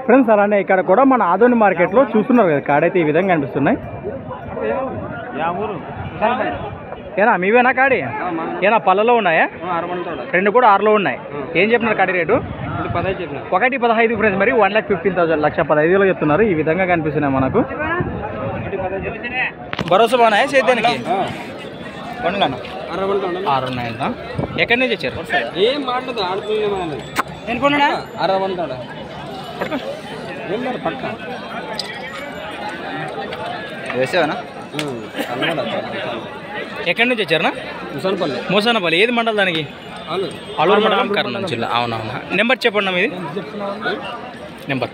Friends అలానే ఇక్కడ కూడా మన ఆదోని మార్కెట్లో చూస్తున్నారు కదా కాడైతే ఈ విధంగా కనిపిస్తున్నాయి. ఏనా మీవేనా కాడి? ఏనా పళ్ళలో ఉన్నాయా? రెండు కూడా 6లో ఉన్నాయి. ఏం చెప్పినారు కాడి రేటు? 1,15 ఫ్రెండ్స్. మరి 1,15,000 1,15,000 చెప్తున్నారు. ఈ విధంగా కనిపిస్తున్నాయి మనకు. భరోసా బాగున్నాయా సేద్యానికి? పండుగ 6 ఉన్నాయంట. ఎక్కడి నుంచి వచ్చారు? వేసావనా? ఎక్కడి నుంచి వచ్చారనా? మూసానపల్లి. ఏది మండలం దానికి? ఆలూరు మండలం, కర్నూలు జిల్లా. అవునవునా. నెంబర్ చెప్పండి మీది. నెంబర్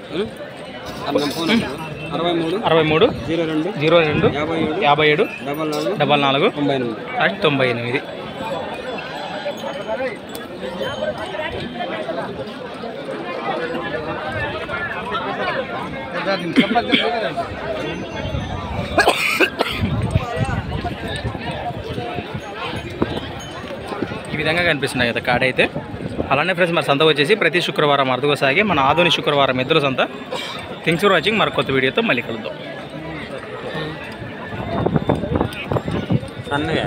63 02 57 44 98. ఈ విధంగా కనిపిస్తున్నాయి కదా కాడైతే. అలానే ఫ్రెండ్స్ మరి సంత వచ్చేసి ప్రతి శుక్రవారం అరుదుగా సాగి మన ఆదోని శుక్రవారం ఎద్దుల సంత. Thanks for watching. మరి కొత్త వీడియోతో మళ్ళీ కలుద్దాం. సన్నగా